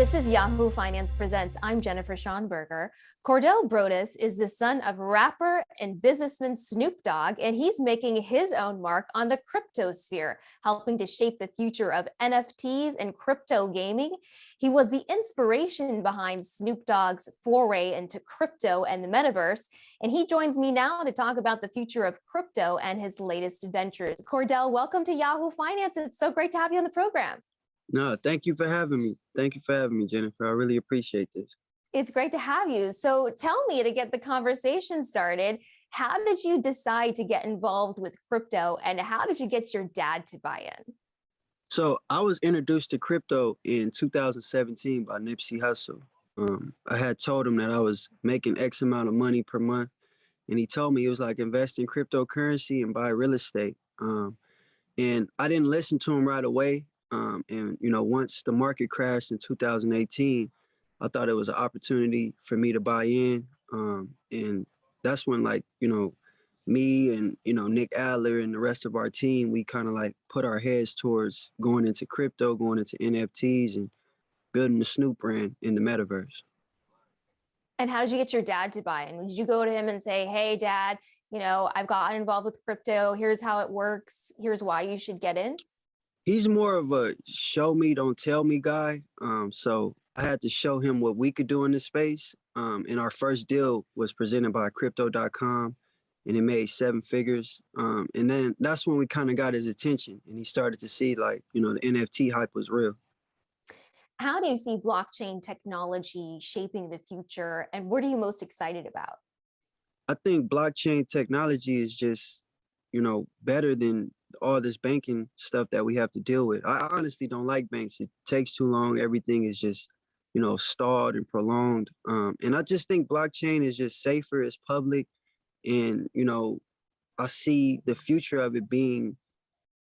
This is Yahoo Finance Presents. I'm Jennifer Schonberger. Cordell Broadus is the son of rapper and businessman Snoop Dogg, and he's making his own mark on the crypto sphere, helping to shape the future of NFTs and crypto gaming. He was the inspiration behind Snoop Dogg's foray into crypto and the metaverse, and he joins me now to talk about the future of crypto and his latest ventures. Cordell, welcome to Yahoo Finance. It's so great to have you on the program. No, thank you for having me. Thank you for having me, Jennifer. I really appreciate this. It's great to have you. So tell me, to get the conversation started, how did you decide to get involved with crypto, and how did you get your dad to buy in? So I was introduced to crypto in 2017 by Nipsey Hussle. I had told him that I was making X amount of money per month, and he told me it was like invest in cryptocurrency and buy real estate. And I didn't listen to him right away. And once the market crashed in 2018, I thought it was an opportunity for me to buy in. And that's when, me and Nick Adler and the rest of our team, we kind of like put our heads towards going into crypto, going into NFTs, and building the Snoop brand in the metaverse. And how did you get your dad to buy in? Did you go to him and say, hey, Dad, I've gotten involved with crypto. Here's how it works. Here's why you should get in? He's more of a show me, don't tell me guy. So I had to show him what we could do in this space. And our first deal was presented by crypto.com, and it made 7 figures. And then that's when we kind of got his attention, and he started to see the NFT hype was real. How do you see blockchain technology shaping the future, and what are you most excited about? I think blockchain technology is just, better than all this banking stuff that we have to deal with. I honestly don't like banks. It takes too long. Everything is just, stalled and prolonged. And I just think blockchain is just safer, it's public. And, I see the future of it being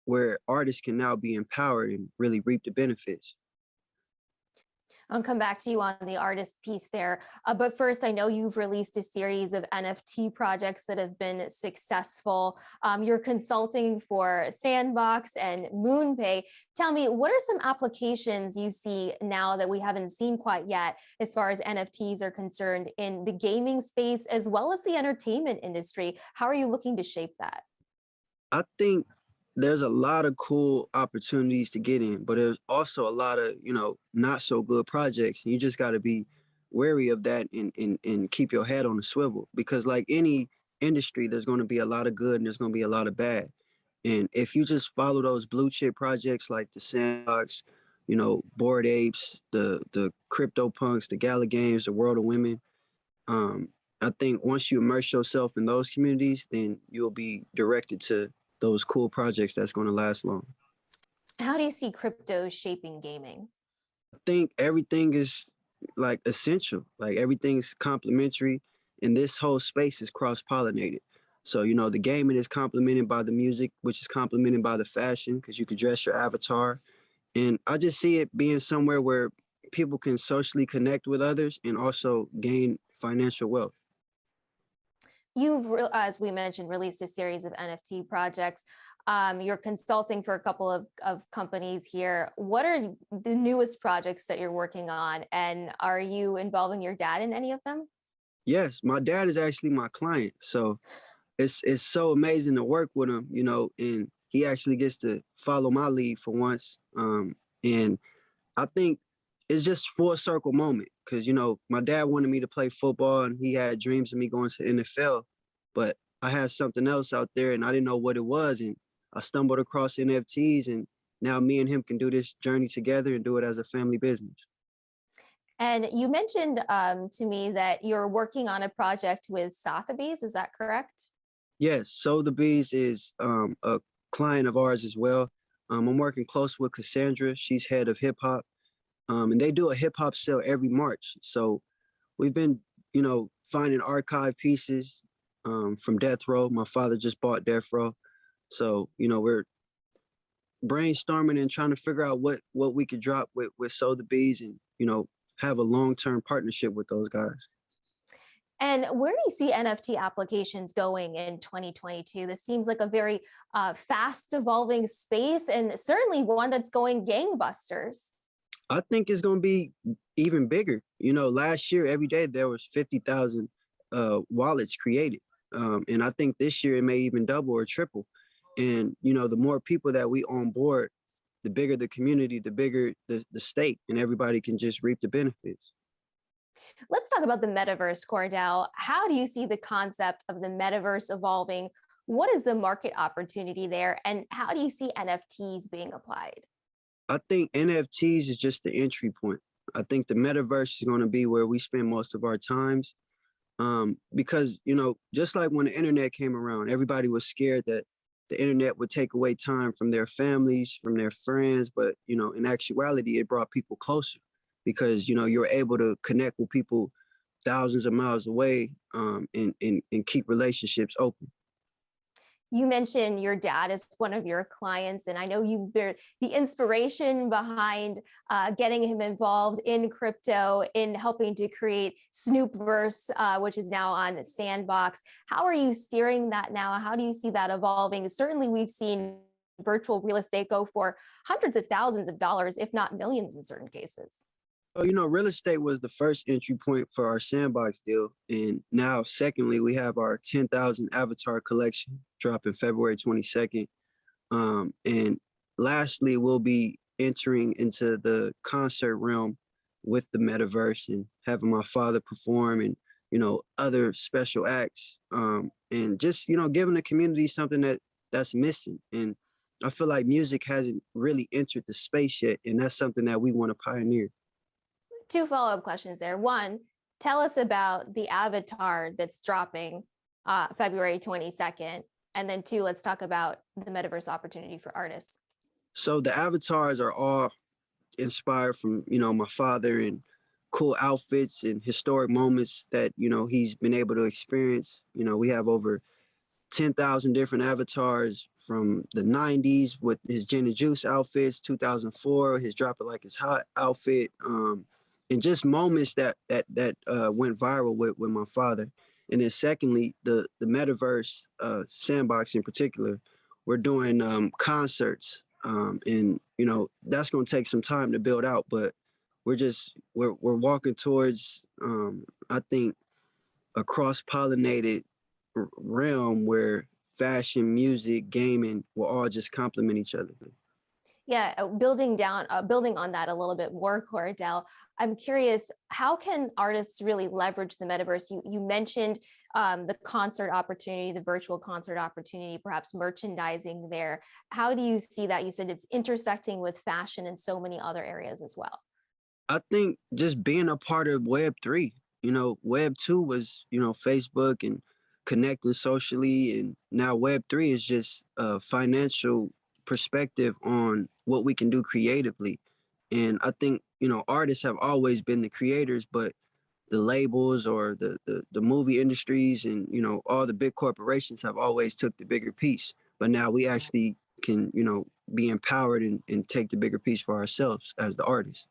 where artists can now be empowered and really reap the benefits. I'll come back to you on the artist piece there. But first, I know you've released a series of NFT projects that have been successful. You're consulting for Sandbox and MoonPay. Tell me, what are some applications you see now that we haven't seen quite yet as far as NFTs are concerned in the gaming space as well as the entertainment industry? How are you looking to shape that? I think there's a lot of cool opportunities to get in, but there's also a lot of, not so good projects. And you just got to be wary of that and keep your head on the swivel, because like any industry, there's going to be a lot of good and there's going to be a lot of bad. And if you just follow those blue chip projects like the Sandbox, Bored Apes, the Crypto Punks, the Gala Games, the World of Women, I think once you immerse yourself in those communities, then you'll be directed to those cool projects that's going to last long. How do you see crypto shaping gaming? I think everything is like essential, like everything's complementary, and this whole space is cross-pollinated. So, the gaming is complemented by the music, which is complemented by the fashion, because you could dress your avatar. And I just see it being somewhere where people can socially connect with others and also gain financial wealth. You've, as we mentioned, released a series of NFT projects. You're consulting for a couple of companies here. What are the newest projects that you're working on? And are you involving your dad in any of them? Yes, my dad is actually my client. So it's so amazing to work with him, and he actually gets to follow my lead for once. And I think it's just full circle moment, because, my dad wanted me to play football and he had dreams of me going to NFL, but I had something else out there and I didn't know what it was. And I stumbled across NFTs, and now me and him can do this journey together and do it as a family business. And you mentioned to me that you're working on a project with Sotheby's. Is that correct? Yes, Sotheby's is a client of ours as well. I'm working close with Cassandra. She's head of hip hop. And they do a hip hop sale every March. So we've been, finding archive pieces from Death Row. My father just bought Death Row. So, we're brainstorming and trying to figure out what we could drop with Sotheby's and, have a long-term partnership with those guys. And where do you see NFT applications going in 2022? This seems like a very fast evolving space, and certainly one that's going gangbusters. I think it's going to be even bigger. You know, last year, every day there was 50,000 wallets created. And I think this year it may even double or triple. And, you know, the more people that we on board, the bigger the community, the bigger the state, and everybody can just reap the benefits. Let's talk about the metaverse, Cordell. How do you see the concept of the metaverse evolving? What is the market opportunity there? And how do you see NFTs being applied? I think NFTs is just the entry point. I think the metaverse is going to be where we spend most of our times. Because, you know, just like when the internet came around, everybody was scared that the internet would take away time from their families, from their friends. But, you know, in actuality, it brought people closer because, you know, you're able to connect with people thousands of miles away, and keep relationships open. You mentioned your dad is one of your clients, and I know the inspiration behind getting him involved in crypto, in helping to create Snoopverse, which is now on Sandbox. How are you steering that now? How do you see that evolving? Certainly, we've seen virtual real estate go for hundreds of thousands of dollars, if not millions in certain cases. Oh, you know, real estate was the first entry point for our Sandbox deal. And now, secondly, we have our 10,000 avatar collection dropping February 22nd. And lastly, we'll be entering into the concert realm with the metaverse and having my father perform and, you know, other special acts. And just, you know, giving the community something that's missing. And I feel like music hasn't really entered the space yet. And that's something that we want to pioneer. Two follow-up questions there. One, tell us about the avatar that's dropping February 22nd. And then two, let's talk about the metaverse opportunity for artists. So the avatars are all inspired from, you know, my father and cool outfits and historic moments that, you know, he's been able to experience. You know, we have over 10,000 different avatars from the 90s with his gin and juice outfits, 2004, his drop it like it's hot outfit, and just moments that went viral with my father. And then secondly, the metaverse Sandbox in particular, we're doing concerts, and you know that's going to take some time to build out, but we're walking towards I think a cross pollinated realm where fashion, music, gaming will all just complement each other. Yeah, building on that a little bit more, Cordell. I'm curious, how can artists really leverage the metaverse? You mentioned the concert opportunity, the virtual concert opportunity, perhaps merchandising there. How do you see that? You said it's intersecting with fashion and so many other areas as well. I think just being a part of Web3, you know, Web2 was, you know, Facebook and connecting socially. And now Web3 is just a financial perspective on what we can do creatively. And I think, you know, artists have always been the creators, but the labels or the movie industries and, you know, all the big corporations have always took the bigger piece. But now we actually can, you know, be empowered and take the bigger piece for ourselves as the artists.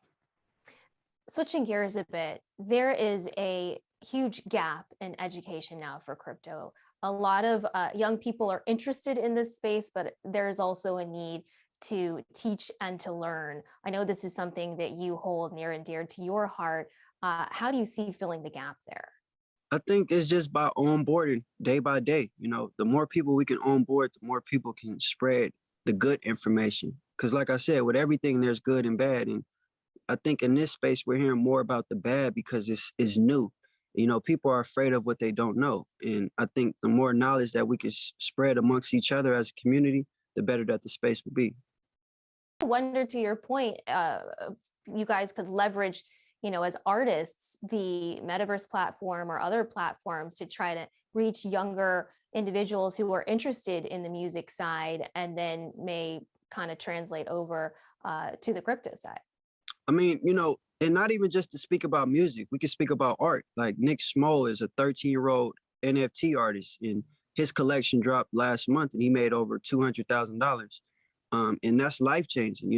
Switching gears a bit, there is a huge gap in education now for crypto. A lot of young people are interested in this space, but there's also a need to teach and to learn. I know this is something that you hold near and dear to your heart. How do you see filling the gap there? I think it's just by onboarding day by day. You know, the more people we can onboard, the more people can spread the good information. Because, like I said, with everything, there's good and bad. And I think in this space, we're hearing more about the bad because it's new. You know, people are afraid of what they don't know. And I think the more knowledge that we can spread amongst each other as a community, the better that the space will be. I wonder, to your point, you guys could leverage, as artists, the metaverse platform or other platforms to try to reach younger individuals who are interested in the music side and then may kind of translate over to the crypto side. I mean, you know, and not even just to speak about music, we can speak about art. Like Nick Small is a 13-year-old NFT artist, and his collection dropped last month, and he made over $200,000. And that's life changing,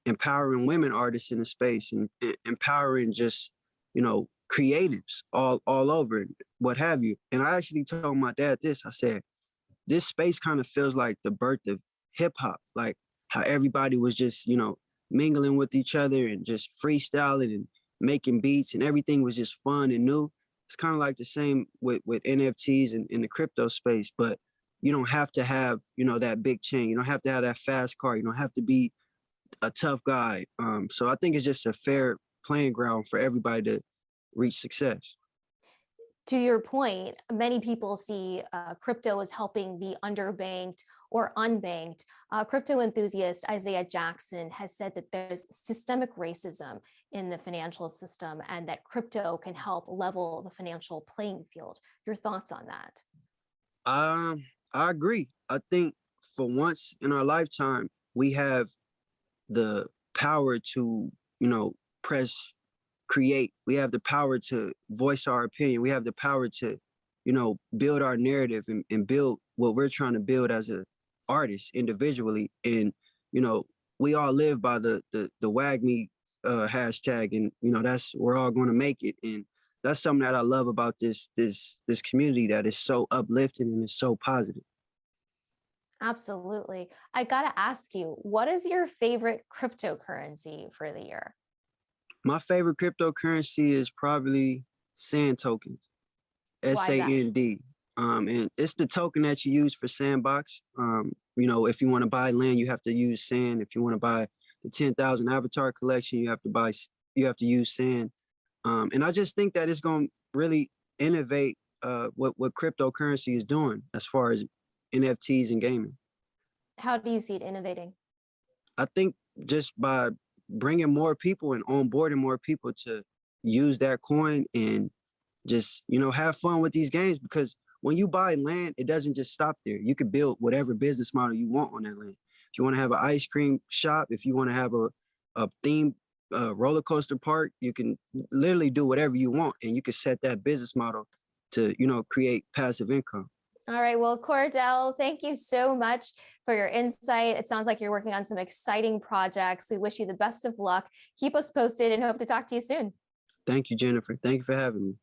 empowering women artists in the space and empowering just, creatives all over and what have you. And I actually told my dad this. I said, this space kind of feels like the birth of hip hop, like how everybody was just, mingling with each other and just freestyling and making beats, and everything was just fun and new. It's kind of like the same with NFTs and in the crypto space, but you don't have to have, that big chain. You don't have to have that fast car. You don't have to be a tough guy. So I think it's just a fair playing ground for everybody to reach success. To your point, many people see crypto as helping the underbanked or unbanked. Crypto enthusiast Isaiah Jackson has said that there's systemic racism in the financial system and that crypto can help level the financial playing field. Your thoughts on that? I agree. I think for once in our lifetime, we have the power to, press create. We have the power to voice our opinion. We have the power to, build our narrative and build what we're trying to build as a artist individually. And, we all live by the WAGME hashtag, and that's we're all going to make it. And that's something that I love about this community, that is so uplifting and is so positive. Absolutely. I got to ask you, what is your favorite cryptocurrency for the year? My favorite cryptocurrency is probably sand tokens, Why is that? SAND. And it's the token that you use for Sandbox. If you want to buy land, you have to use sand. If you want to buy the 10,000 Avatar collection, you have to use sand. And I just think that it's going to really innovate what cryptocurrency is doing as far as NFTs and gaming. How do you see it innovating? I think just by bringing more people and onboarding more people to use that coin and just, have fun with these games, because when you buy land, it doesn't just stop there. You could build whatever business model you want on that land. If you want to have an ice cream shop, if you want to have a themed roller coaster park, you can literally do whatever you want, and you can set that business model to, create passive income. All right. Well, Cordell, thank you so much for your insight. It sounds like you're working on some exciting projects. We wish you the best of luck. Keep us posted and hope to talk to you soon. Thank you, Jennifer. Thank you for having me.